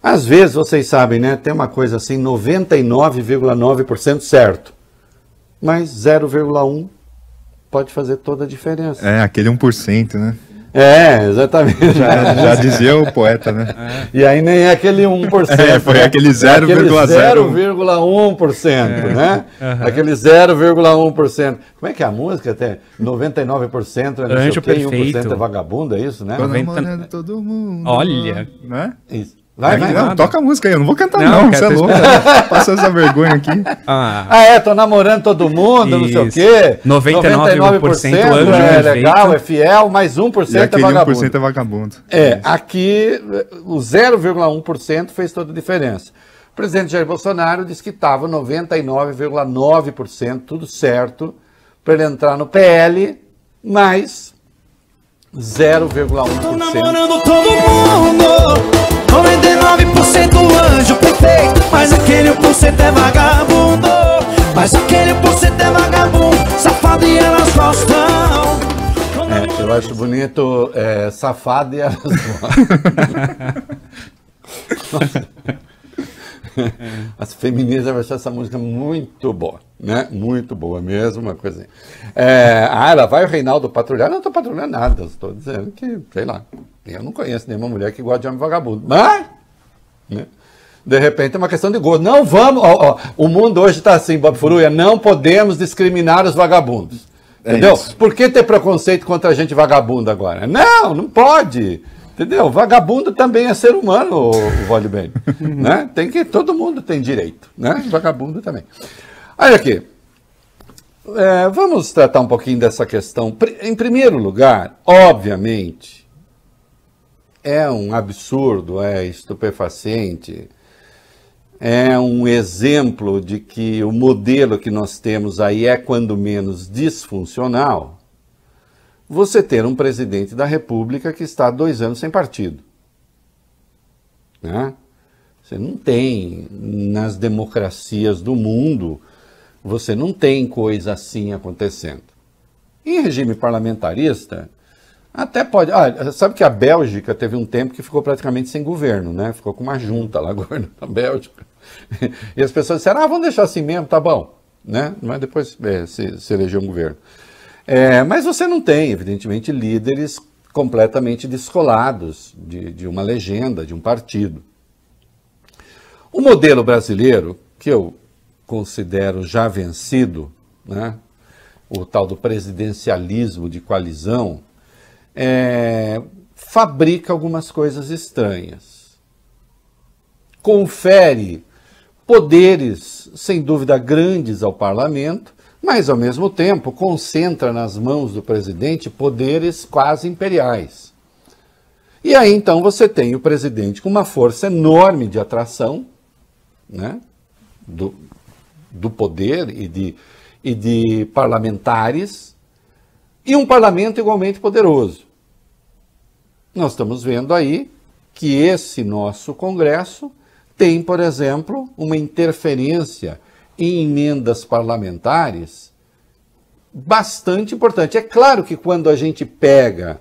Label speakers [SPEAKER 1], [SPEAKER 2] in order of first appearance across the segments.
[SPEAKER 1] Às vezes, vocês sabem, né? Tem uma coisa assim, 99,9% certo. Mas 0,1 pode fazer toda a diferença.
[SPEAKER 2] É, aquele 1%, né?
[SPEAKER 1] É, exatamente.
[SPEAKER 2] Já dizia o poeta, né?
[SPEAKER 1] E aí nem é aquele 1%.
[SPEAKER 2] Foi aquele
[SPEAKER 1] 0,1%, né? Aquele 0,1%. Como é que é a música? Até 99% é não sei o quê, e 1% é vagabundo, é isso, né?
[SPEAKER 2] Tô namorando todo mundo.
[SPEAKER 3] Olha.
[SPEAKER 2] Né?
[SPEAKER 1] Isso. Vai.
[SPEAKER 2] Não, toca a música aí, eu não vou cantar não, você é louco. Passou essa vergonha aqui.
[SPEAKER 1] Tô namorando todo mundo, não sei o quê.
[SPEAKER 3] 99% anjo
[SPEAKER 1] é
[SPEAKER 3] perfeito.
[SPEAKER 1] legal, é fiel, mas 1% é vagabundo.
[SPEAKER 2] 1% é vagabundo.
[SPEAKER 1] Aqui o 0,1% fez toda a diferença. O presidente Jair Bolsonaro disse que estava 99,9%, tudo certo, para ele entrar no PL, mas 0,1%.
[SPEAKER 4] Tô namorando todo mundo, 99% anjo perfeito, mas aquele 1% é vagabundo, safado e elas gostam.
[SPEAKER 1] Eu acho bonito, safado e elas gostam. As feministas vão achar essa música muito boa, né? Muito boa mesmo, uma coisinha. Ela vai o Reinaldo patrulhar? Não estou patrulhando nada, estou dizendo que, sei lá, eu não conheço nenhuma mulher que gosta de homem vagabundo. Mas, né? De repente é uma questão de gosto. Não vamos, o mundo hoje está assim, Bob Furuia, não podemos discriminar os vagabundos. Entendeu? Por que ter preconceito contra a gente vagabundo agora? Não pode. Entendeu? Vagabundo também é ser humano, o Vale Bem. Né? Todo mundo tem direito, né? Vagabundo também. Olha aqui. Vamos tratar um pouquinho dessa questão. Em primeiro lugar, obviamente, é um absurdo, é estupefaciente, é um exemplo de que o modelo que nós temos aí é, quando menos, disfuncional. Você ter um presidente da República que está há 2 anos sem partido. Né? Você não tem, nas democracias do mundo, você não tem coisa assim acontecendo. Em regime parlamentarista, até pode... sabe que a Bélgica teve um tempo que ficou praticamente sem governo, né? Ficou com uma junta lá, governo da Bélgica. E as pessoas disseram, vamos deixar assim mesmo, tá bom. Né? Mas depois se elegeu um governo. Mas você não tem, evidentemente, líderes completamente descolados de uma legenda, de um partido. O modelo brasileiro, que eu considero já vencido, né, o tal do presidencialismo de coalizão, fabrica algumas coisas estranhas. Confere poderes, sem dúvida, grandes ao parlamento, mas, ao mesmo tempo, concentra nas mãos do presidente poderes quase imperiais. E aí, então, você tem o presidente com uma força enorme de atração, né, do poder e de parlamentares, e um parlamento igualmente poderoso. Nós estamos vendo aí que esse nosso Congresso tem, por exemplo, uma interferência em emendas parlamentares bastante importante. É claro que quando a gente pega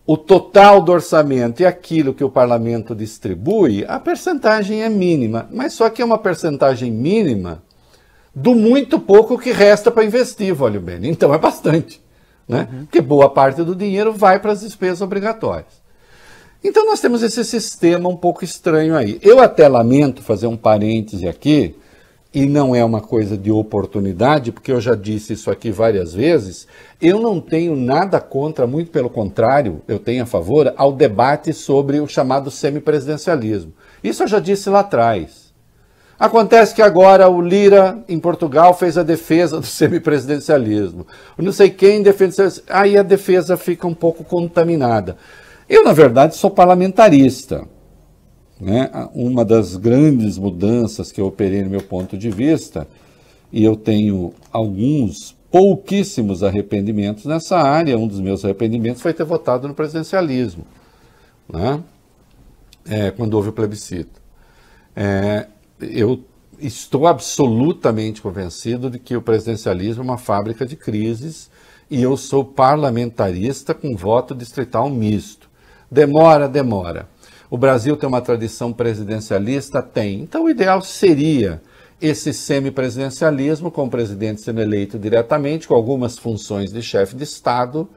[SPEAKER 1] o total do orçamento e aquilo que o parlamento distribui, a percentagem é mínima, mas só que é uma percentagem mínima do muito pouco que resta para investir, Vale Bem. Então é bastante, né? Porque boa parte do dinheiro vai para as despesas obrigatórias. Então nós temos esse sistema um pouco estranho aí. Eu até lamento fazer um parêntese aqui, e não é uma coisa de oportunidade, porque eu já disse isso aqui várias vezes, eu não tenho nada contra, muito pelo contrário, eu tenho a favor ao debate sobre o chamado semipresidencialismo. Isso eu já disse lá atrás. Acontece que agora o Lira, em Portugal, fez a defesa do semipresidencialismo. Não sei quem defende, aí a defesa fica um pouco contaminada. Eu, na verdade, sou parlamentarista. Né? Uma das grandes mudanças que eu operei no meu ponto de vista, e eu tenho pouquíssimos arrependimentos nessa área, um dos meus arrependimentos foi ter votado no presidencialismo, né? Quando houve o plebiscito. Eu estou absolutamente convencido de que o presidencialismo é uma fábrica de crises e eu sou parlamentarista com voto distrital misto. Demora. O Brasil tem uma tradição presidencialista? Tem. Então o ideal seria esse semipresidencialismo, com o presidente sendo eleito diretamente, com algumas funções de chefe de Estado,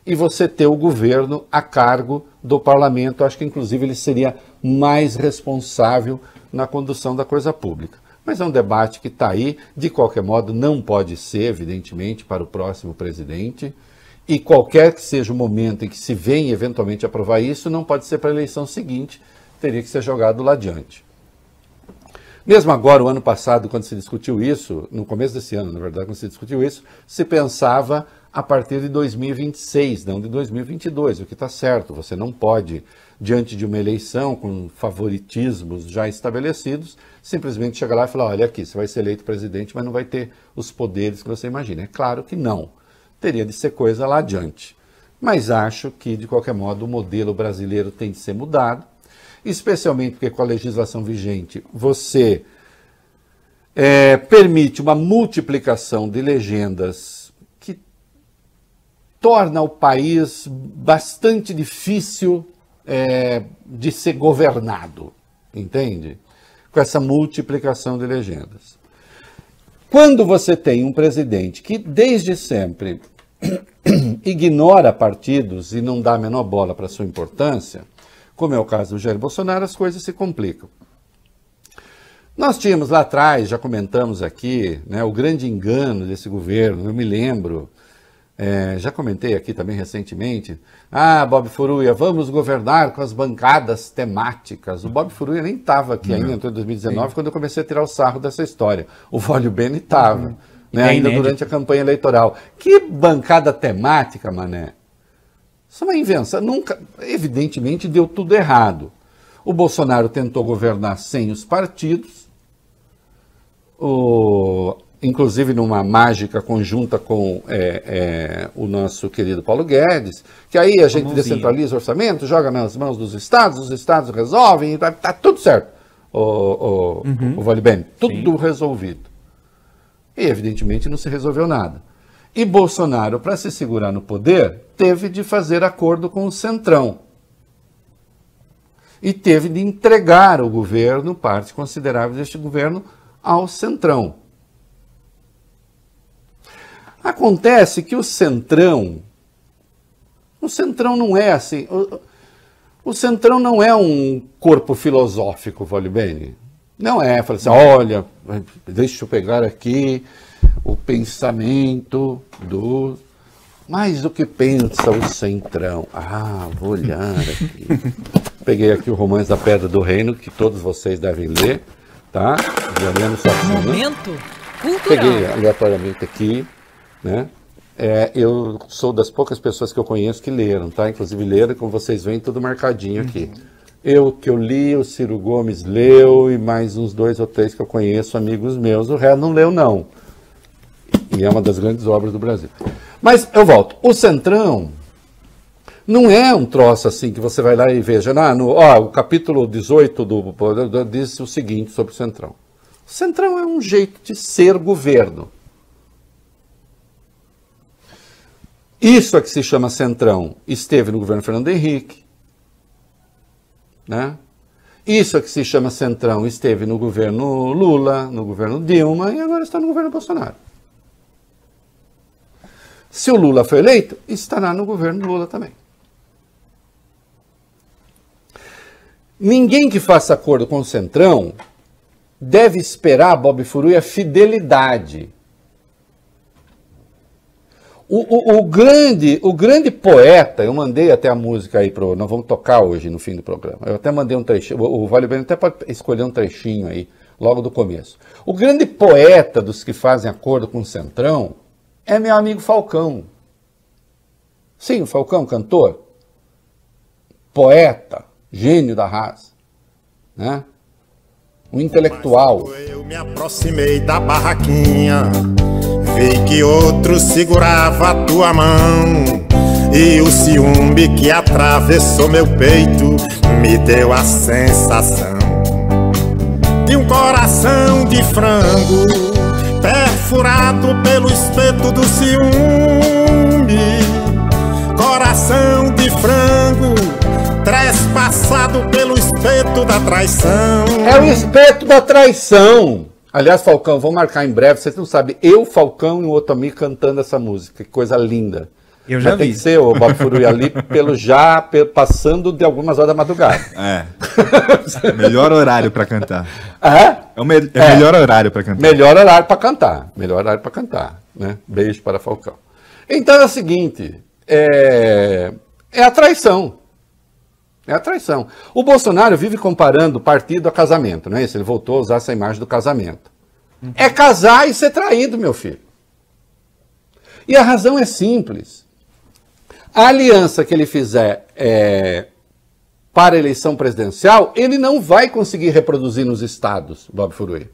[SPEAKER 1] e você ter o governo a cargo do parlamento. Acho que inclusive ele seria mais responsável na condução da coisa pública. Mas é um debate que está aí, de qualquer modo não pode ser, evidentemente, para o próximo presidente, e qualquer que seja o momento em que se venha eventualmente aprovar isso, não pode ser para a eleição seguinte, teria que ser jogado lá adiante. Mesmo agora, o ano passado, quando se discutiu isso, no começo desse ano, na verdade, quando se discutiu isso, se pensava a partir de 2026, não de 2022, o que está certo. Você não pode, diante de uma eleição com favoritismos já estabelecidos, simplesmente chegar lá e falar, olha aqui, você vai ser eleito presidente, mas não vai ter os poderes que você imagina. É claro que não. Teria de ser coisa lá adiante. Mas acho que, de qualquer modo, o modelo brasileiro tem de ser mudado, especialmente porque com a legislação vigente você permite uma multiplicação de legendas que torna o país bastante difícil de ser governado, entende? Com essa multiplicação de legendas. Quando você tem um presidente que desde sempre ignora partidos e não dá a menor bola para a sua importância, como é o caso do Jair Bolsonaro, as coisas se complicam. Nós tínhamos lá atrás, já comentamos aqui, né, o grande engano desse governo, eu me lembro, já comentei aqui também recentemente, Bob Furuia, vamos governar com as bancadas temáticas. O Bob Furuia nem estava aqui ainda, entrou em 2019, quando eu comecei a tirar o sarro dessa história. O Vólio Bene estava, ainda durante a campanha eleitoral. Que bancada temática, mané? Isso é uma invenção. Nunca, evidentemente, deu tudo errado. O Bolsonaro tentou governar sem os partidos, inclusive numa mágica conjunta com o nosso querido Paulo Guedes, que aí a gente descentraliza o orçamento, joga nas mãos dos estados, os estados resolvem, e tá tudo certo, o Vólio Bene, tudo resolvido. E evidentemente não se resolveu nada. E Bolsonaro, para se segurar no poder, teve de fazer acordo com o Centrão. E teve de entregar o governo, parte considerável deste governo, ao Centrão. Acontece que o Centrão não é assim, o Centrão não é um corpo filosófico, Vólio Bene. Não é, fala assim, olha, deixa eu pegar aqui o pensamento do... Mais do que pensa o Centrão. Vou olhar aqui. Peguei aqui o Romance da Pedra do Reino, que todos vocês devem ler, tá?
[SPEAKER 5] Momento cultural.
[SPEAKER 1] Peguei aleatoriamente aqui, né? Eu sou das poucas pessoas que eu conheço que leram, tá? Inclusive leram, como vocês veem, tudo marcadinho aqui. Que eu li, o Ciro Gomes leu, e mais uns 2 ou 3 que eu conheço, amigos meus. O resto não leu, não. E é uma das grandes obras do Brasil. Mas eu volto. O Centrão não é um troço assim que você vai lá e veja. O capítulo 18 diz o seguinte sobre o Centrão. O Centrão é um jeito de ser governo. Isso é que se chama Centrão. Esteve no governo Fernando Henrique. Né? Isso é que se chama Centrão. Esteve no governo Lula, no governo Dilma e agora está no governo Bolsonaro. Se o Lula foi eleito, estará no governo Lula também. Ninguém que faça acordo com o Centrão deve esperar, Bob Furuia, fidelidade. O grande poeta, eu mandei até a música aí, nós vamos tocar hoje no fim do programa, eu até mandei um trechinho, o Vólio Bene até pode escolher um trechinho aí, logo do começo. O grande poeta dos que fazem acordo com o Centrão é meu amigo Falcão. Sim, o Falcão, cantor, poeta, gênio da raça, né? Um intelectual.
[SPEAKER 6] Eu me aproximei da barraquinha, vi que outro segurava a tua mão, e o ciúme que atravessou meu peito me deu a sensação de um coração de frango perfurado pelo espeto do ciúme. Coração de frango trespassado pelo espeto da traição.
[SPEAKER 1] É o espeto da traição. Aliás, Falcão, vou marcar em breve, vocês não sabem, eu, Falcão e um outro amigo cantando essa música, que coisa linda.
[SPEAKER 3] Eu já vi.
[SPEAKER 1] Tem que ser o Bob Furui ali, passando de algumas horas da madrugada.
[SPEAKER 2] Melhor horário para cantar.
[SPEAKER 1] É
[SPEAKER 2] melhor horário para cantar.
[SPEAKER 1] Melhor horário para cantar. Melhor horário para cantar. Né? Beijo para Falcão. Então é o seguinte, é a traição. É a traição. O Bolsonaro vive comparando partido a casamento, não é isso? Ele voltou a usar essa imagem do casamento. É casar e ser traído, meu filho. E a razão é simples. A aliança que ele fizer para a eleição presidencial, ele não vai conseguir reproduzir nos estados, Bob Furui.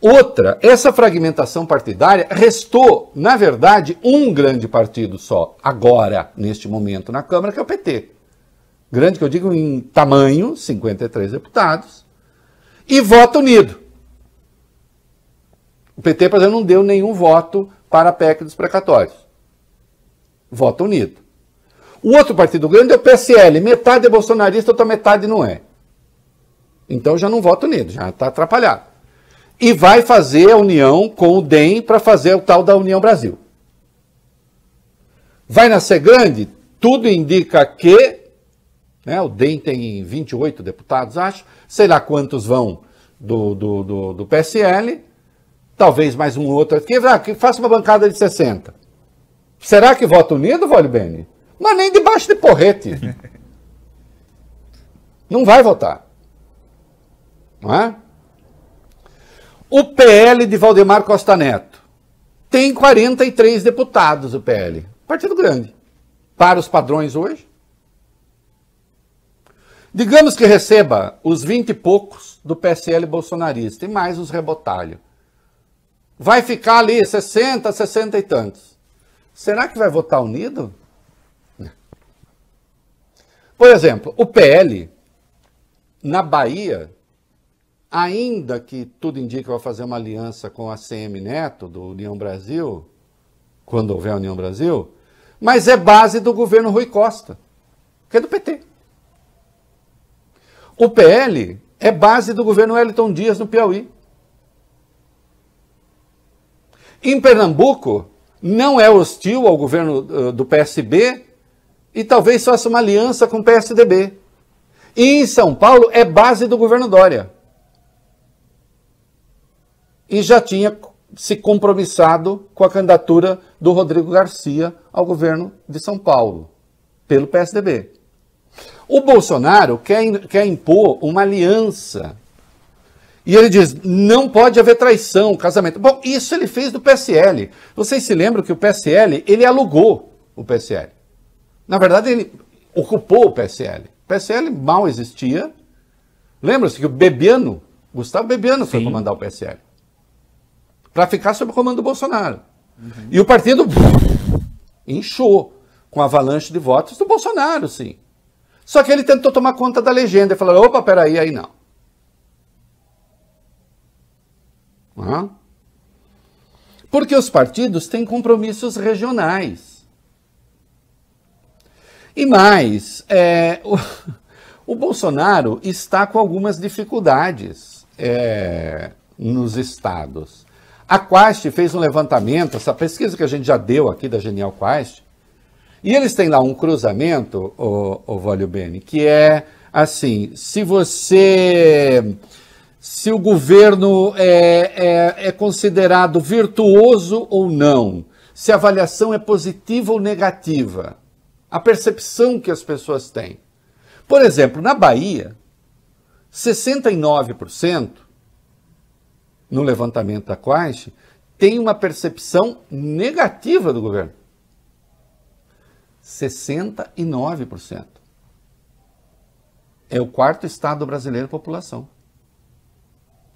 [SPEAKER 1] Outra, essa fragmentação partidária restou, na verdade, um grande partido só, agora, neste momento, na Câmara, que é o PT. Grande, que eu digo em tamanho, 53 deputados, e voto unido. O PT, por exemplo, não deu nenhum voto para a PEC dos precatórios. Voto unido. O outro partido grande é o PSL, metade é bolsonarista, outra metade não é. Então já não voto unido, já está atrapalhado. E vai fazer a união com o DEM para fazer o tal da União Brasil. Vai nascer grande? Tudo indica que, o DEM tem 28 deputados, acho, sei lá quantos vão do PSL, talvez mais um outro aqui, que faça uma bancada de 60. Será que vota unido, Vólio Bene? Mas nem debaixo de porrete. Não vai votar. Não é? O PL de Valdemar Costa Neto tem 43 deputados, o PL. Partido grande. Para os padrões hoje. Digamos que receba os 20 e poucos do PSL bolsonarista e mais os rebotalhos. Vai ficar ali 60, 60 e tantos. Será que vai votar unido? Por exemplo, o PL, na Bahia, ainda que tudo indica que vai fazer uma aliança com a CM Neto, do União Brasil, quando houver a União Brasil, mas é base do governo Rui Costa, que é do PT. O PL é base do governo Wellington Dias no Piauí. Em Pernambuco, não é hostil ao governo do PSB e talvez faça uma aliança com o PSDB. E em São Paulo é base do governo Dória. E já tinha se compromissado com a candidatura do Rodrigo Garcia ao governo de São Paulo, pelo PSDB. O Bolsonaro quer impor uma aliança. E ele diz, não pode haver traição, casamento. Bom, isso ele fez do PSL. Vocês se lembram que o PSL, ele alugou o PSL. Na verdade, ele ocupou o PSL. O PSL mal existia. Lembra-se que o Bebiano, Gustavo Bebiano, foi comandar o PSL. Para ficar sob o comando do Bolsonaro. E o partido inchou com a avalanche de votos do Bolsonaro, sim. Só que ele tentou tomar conta da legenda e falou, opa, peraí, aí não. Porque os partidos têm compromissos regionais. E mais, o Bolsonaro está com algumas dificuldades nos estados. A Quast fez um levantamento, essa pesquisa que a gente já deu aqui da Genial Quast, e eles têm lá um cruzamento, o Vólio Bene, que é assim, se o governo é considerado virtuoso ou não, se a avaliação é positiva ou negativa, a percepção que as pessoas têm. Por exemplo, na Bahia, 69% no levantamento da Quast tem uma percepção negativa do governo. 69%. É o quarto estado brasileiro por população.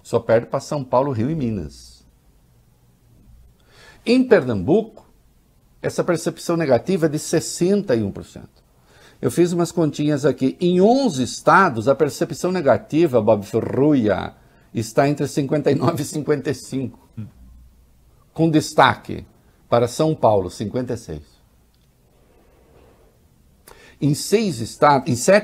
[SPEAKER 1] Só perde para São Paulo, Rio e Minas. Em Pernambuco, essa percepção negativa é de 61%. Eu fiz umas continhas aqui. Em 11 estados, a percepção negativa, Bob Ferruia, está entre 59 e 55. Com destaque para São Paulo, 56. Em 7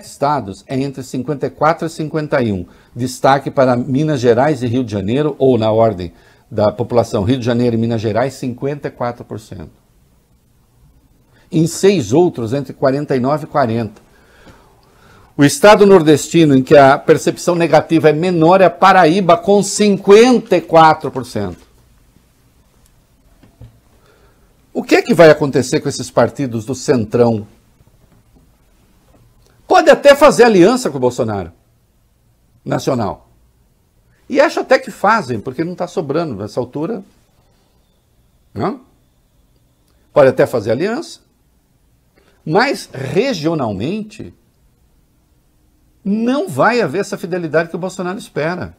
[SPEAKER 1] estados é entre 54 e 51. Destaque para Minas Gerais e Rio de Janeiro, ou na ordem da população, Rio de Janeiro e Minas Gerais, 54%. Em 6 outros, entre 49 e 40%. O estado nordestino em que a percepção negativa é menor é a Paraíba, com 54%. O que é que vai acontecer com esses partidos do Centrão? Pode até fazer aliança com o Bolsonaro nacional. E acho até que fazem, porque não está sobrando nessa altura. Não? Pode até fazer aliança. Mas regionalmente não vai haver essa fidelidade que o Bolsonaro espera.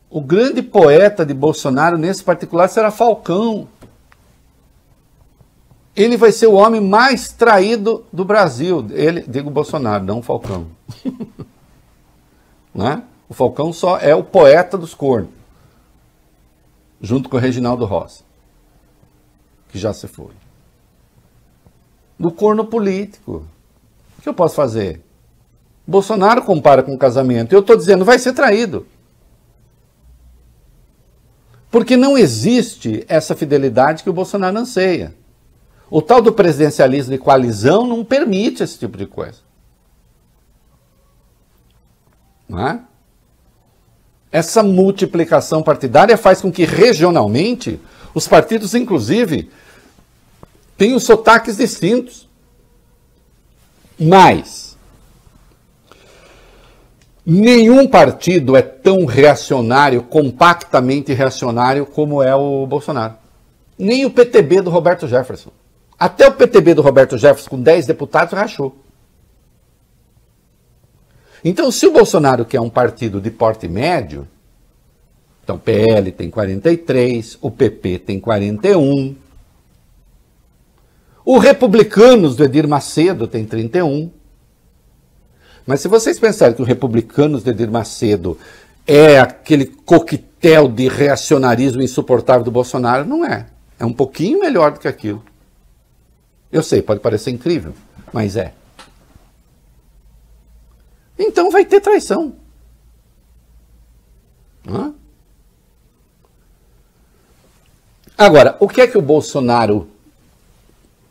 [SPEAKER 1] O grande poeta de Bolsonaro, nesse particular, será Falcão. Ele vai ser o homem mais traído do Brasil. Ele, digo Bolsonaro, não Falcão. Né? O Falcão só é o poeta dos cornos. Junto com o Reginaldo Rossi, que já se foi. Do corno político. O que eu posso fazer? Bolsonaro compara com o casamento. Eu estou dizendo, vai ser traído. Porque não existe essa fidelidade que o Bolsonaro anseia. O tal do presidencialismo de coalizão não permite esse tipo de coisa. Não é? Essa multiplicação partidária faz com que regionalmente os partidos, inclusive, tenham sotaques distintos. Mas nenhum partido é tão reacionário, compactamente reacionário, como é o Bolsonaro. Nem o PTB do Roberto Jefferson. Até o PTB do Roberto Jefferson, com 10 deputados, rachou. Então, se o Bolsonaro quer um partido de porte médio, então o PL tem 43, o PP tem 41, o Republicanos do Edir Macedo tem 31. Mas se vocês pensarem que o Republicanos do Edir Macedo é aquele coquetel de reacionarismo insuportável do Bolsonaro, não é. É um pouquinho melhor do que aquilo. Eu sei, pode parecer incrível, mas é. Então vai ter traição. Hã? Agora, o que é que o Bolsonaro...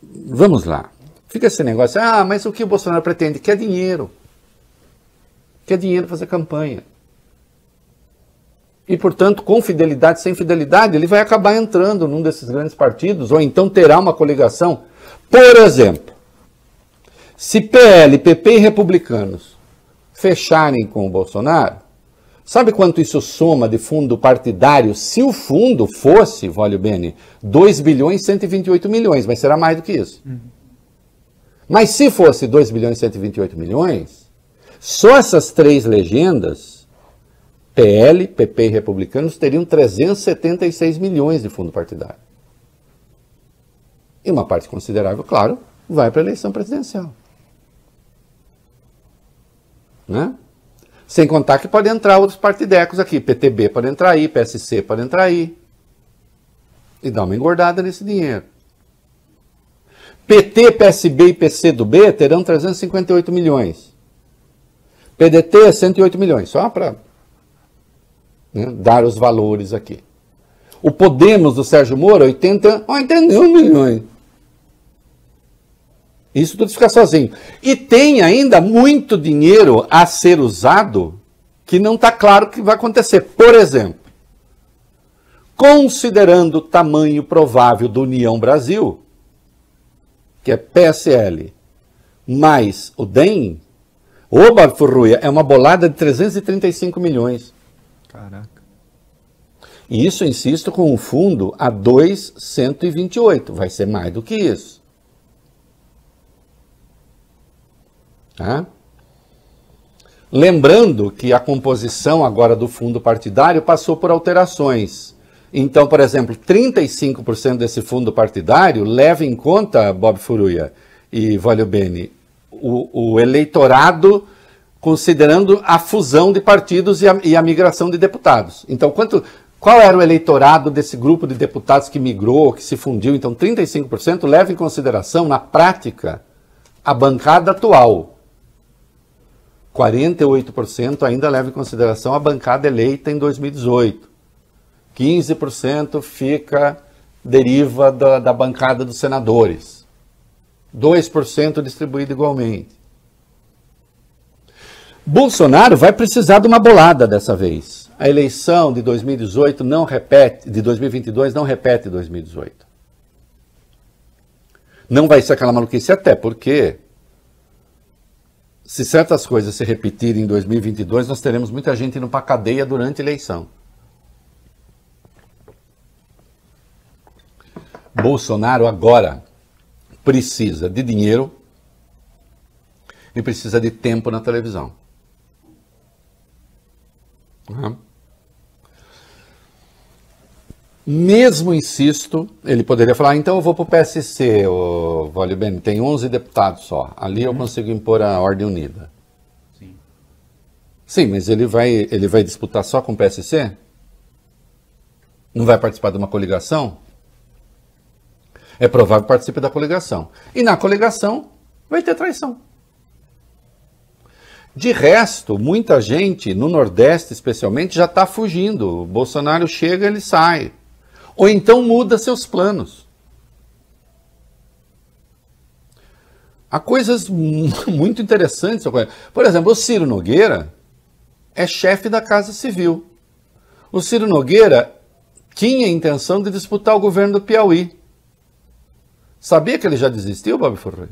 [SPEAKER 1] Vamos lá. Fica esse negócio, mas o que o Bolsonaro pretende? Quer dinheiro. Quer dinheiro para fazer campanha. E, portanto, com fidelidade, sem fidelidade, ele vai acabar entrando num desses grandes partidos, ou então terá uma coligação. Por exemplo, se PL, PP e Republicanos fecharem com o Bolsonaro, sabe quanto isso soma de fundo partidário? Se o fundo fosse, voglio bene, 2 bilhões e 128 milhões, mas será mais do que isso. Mas se fosse 2 bilhões e 128 milhões, só essas 3 legendas, PL, PP e Republicanos, teriam 376 milhões de fundo partidário. E uma parte considerável, claro, vai para a eleição presidencial. Né? Sem contar que pode entrar outros partidecos aqui. PTB pode entrar aí, PSC pode entrar aí. E dar uma engordada nesse dinheiro. PT, PSB e PCdoB terão 358 milhões. PDT, 108 milhões. Só para dar os valores aqui. O Podemos do Sérgio Moro, 81 milhões. Isso tudo fica sozinho. E tem ainda muito dinheiro a ser usado que não está claro o que vai acontecer. Por exemplo, considerando o tamanho provável do União Brasil, que é PSL, mais o DEM, o Bob Furruia, é uma bolada de 335 milhões.
[SPEAKER 2] Caraca.
[SPEAKER 1] E isso, insisto, com um fundo a 2,128. Vai ser mais do que isso. Tá? Lembrando que a composição agora do fundo partidário passou por alterações. Então, por exemplo, 35% desse fundo partidário leva em conta, Bob Furruia e voglio bene, o eleitorado considerando a fusão de partidos e a migração de deputados. Então, Qual era o eleitorado desse grupo de deputados que migrou, que se fundiu? Então, 35% leva em consideração, na prática, a bancada atual. 48% ainda leva em consideração a bancada eleita em 2018. 15% deriva da bancada dos senadores. 2% distribuído igualmente. Bolsonaro vai precisar de uma bolada dessa vez. A eleição de 2018 não repete, de 2022 não repete 2018. Não vai ser aquela maluquice, até porque se certas coisas se repetirem em 2022, nós teremos muita gente indo para a cadeia durante a eleição. Bolsonaro agora precisa de dinheiro e precisa de tempo na televisão. Mesmo, insisto, ele poderia falar, então eu vou para o PSC, Vale bem, tem 11 deputados só, ali eu consigo impor a Ordem Unida. Sim, mas ele vai disputar só com o PSC? Não vai participar de uma coligação? É provável que participe da coligação. E na coligação vai ter traição. De resto, muita gente, no Nordeste especialmente, já está fugindo. O Bolsonaro chega, ele sai. Ou então muda seus planos. Há coisas muito interessantes. Por exemplo, o Ciro Nogueira é chefe da Casa Civil. O Ciro Nogueira tinha a intenção de disputar o governo do Piauí. Sabia que ele já desistiu, Bob Furrier?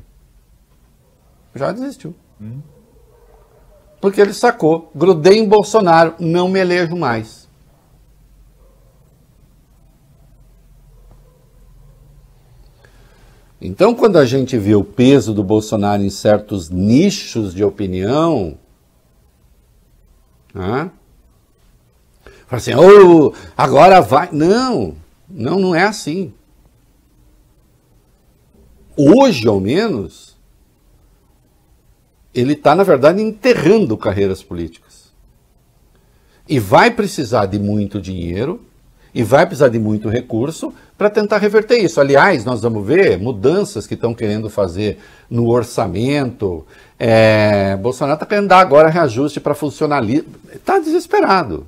[SPEAKER 1] Já desistiu. Porque ele sacou, grudei em Bolsonaro, não me elejo mais. Então, quando a gente vê o peso do Bolsonaro em certos nichos de opinião, fala assim, agora vai. Não é assim. Hoje, ao menos, ele está, na verdade, enterrando carreiras políticas. E vai precisar de muito dinheiro, e vai precisar de muito recurso para tentar reverter isso. Aliás, nós vamos ver mudanças que estão querendo fazer no orçamento. Bolsonaro está querendo dar agora reajuste para funcionalismo. Está desesperado.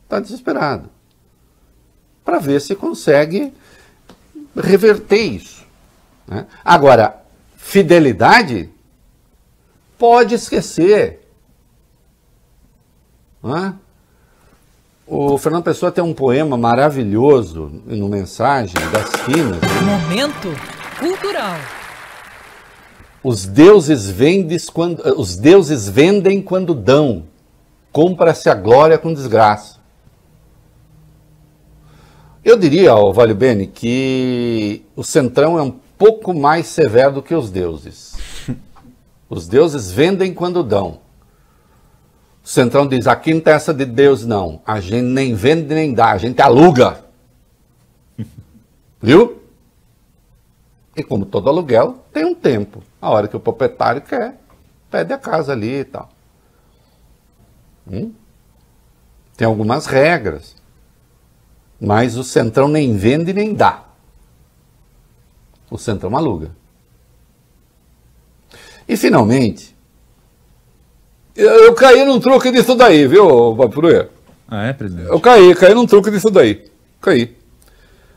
[SPEAKER 1] Está desesperado. Para ver se consegue reverter isso. Né? Agora, fidelidade... pode esquecer. O Fernando Pessoa tem um poema maravilhoso no Mensagem das Quinas.
[SPEAKER 5] Momento cultural.
[SPEAKER 1] Os deuses vendem quando dão. Compra-se a glória com desgraça. Eu diria, Vale Bene, que o Centrão é um pouco mais severo do que os deuses. Os deuses vendem quando dão. O Centrão diz, aqui não tem essa de Deus, não. A gente nem vende nem dá, a gente aluga. Viu? E como todo aluguel, tem um tempo. A hora que o proprietário quer, pede a casa ali e tal. Tem algumas regras. Mas o Centrão nem vende nem dá. O Centrão aluga. E, finalmente, eu caí num truque disso daí, viu, Bob Furrier?
[SPEAKER 2] Presidente?
[SPEAKER 1] Eu caí num truque disso daí. Caí.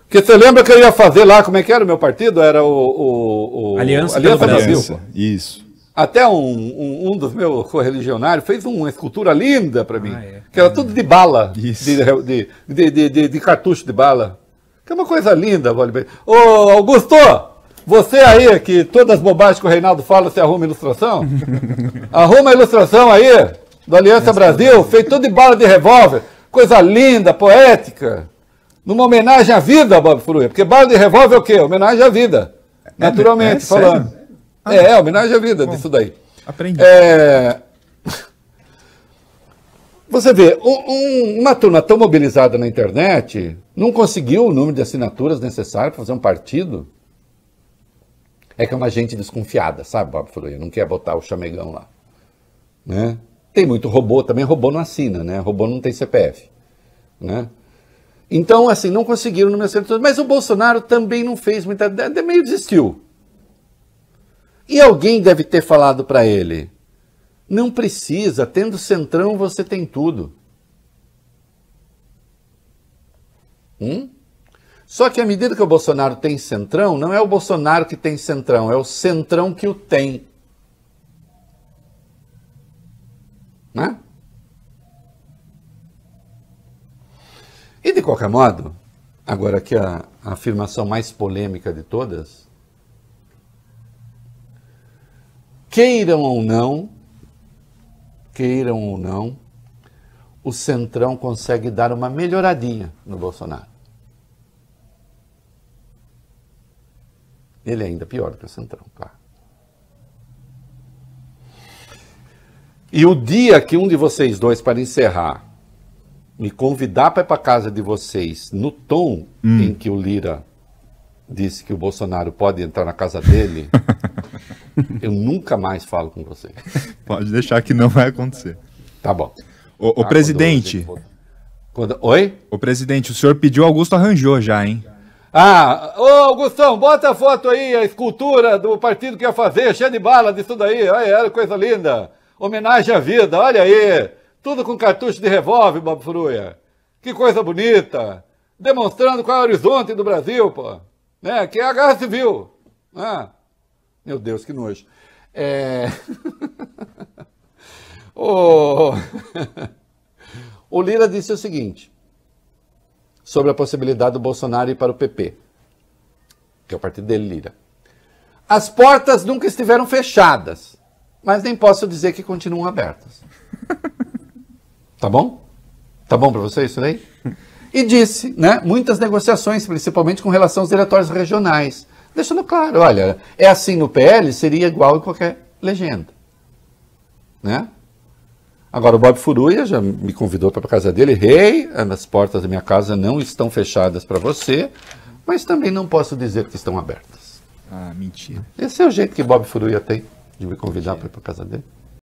[SPEAKER 1] Porque você lembra que eu ia fazer lá, como é que era o meu partido? Era o
[SPEAKER 3] Aliança
[SPEAKER 1] Brasil.
[SPEAKER 2] Isso.
[SPEAKER 1] Até um dos meus correligionários fez uma escultura linda para mim, que era tudo de bala, de cartucho de bala. Que é uma coisa linda, Bob. Ô, Augusto! Você aí, que todas as bobagens que o Reinaldo fala, você arruma ilustração? Arruma a ilustração aí, do Aliança Brasil, feito tudo de bala de revólver. Coisa linda, poética. Numa homenagem à vida, Bob Furrier. Porque bala de revólver é o quê? Homenagem à vida. Naturalmente, falando. Homenagem à vida, disso daí.
[SPEAKER 2] Aprendi.
[SPEAKER 1] Você vê, uma turma tão mobilizada na internet não conseguiu o número de assinaturas necessário para fazer um partido. É que é uma gente desconfiada, sabe, Bob Furrier? Não quer botar o chamegão lá. Né? Tem muito robô, também robô não assina, né? Robô não tem CPF. Né? Então, assim, não conseguiram no meu setor. Mas o Bolsonaro também não fez muita... meio desistiu. E alguém deve ter falado para ele, não precisa, tendo centrão você tem tudo. Só que à medida que o Bolsonaro tem centrão, não é o Bolsonaro que tem centrão, é o centrão que o tem. Né? E de qualquer modo, agora aqui a afirmação mais polêmica de todas, queiram ou não, o centrão consegue dar uma melhoradinha no Bolsonaro. Ele é ainda pior que o centrão, claro. E o dia que um de vocês dois, para encerrar, me convidar para ir para a casa de vocês no tom em que o Lira disse que o Bolsonaro pode entrar na casa dele, eu nunca mais falo com vocês.
[SPEAKER 2] Pode deixar que não vai acontecer.
[SPEAKER 1] Tá bom.
[SPEAKER 2] O presidente.
[SPEAKER 1] Oi?
[SPEAKER 2] O presidente, o senhor pediu, Augusto arranjou já, hein?
[SPEAKER 1] Ô Augustão, bota a foto aí, a escultura do partido que ia fazer, cheia de bala disso daí. Olha, coisa linda. Homenagem à vida, olha aí. Tudo com cartucho de revólver, Bob Furúia. Que coisa bonita. Demonstrando qual é o horizonte do Brasil, pô. Né? Que é a Guerra Civil. Ah, meu Deus, que nojo. O Lira disse o seguinte, sobre a possibilidade do Bolsonaro ir para o PP, que é o partido dele, Lira. As portas nunca estiveram fechadas, mas nem posso dizer que continuam abertas. Tá bom? Tá bom para você isso daí? E disse, né, muitas negociações, principalmente com relação aos diretórios regionais. Deixando claro, olha, é assim no PL, seria igual em qualquer legenda. Né? Agora o Bob Furúia já me convidou para a casa dele. Rei, as portas da minha casa não estão fechadas para você, mas também não posso dizer que estão abertas.
[SPEAKER 2] Ah, mentira.
[SPEAKER 1] Esse é o jeito que Bob Furúia tem de me convidar para ir para a casa dele.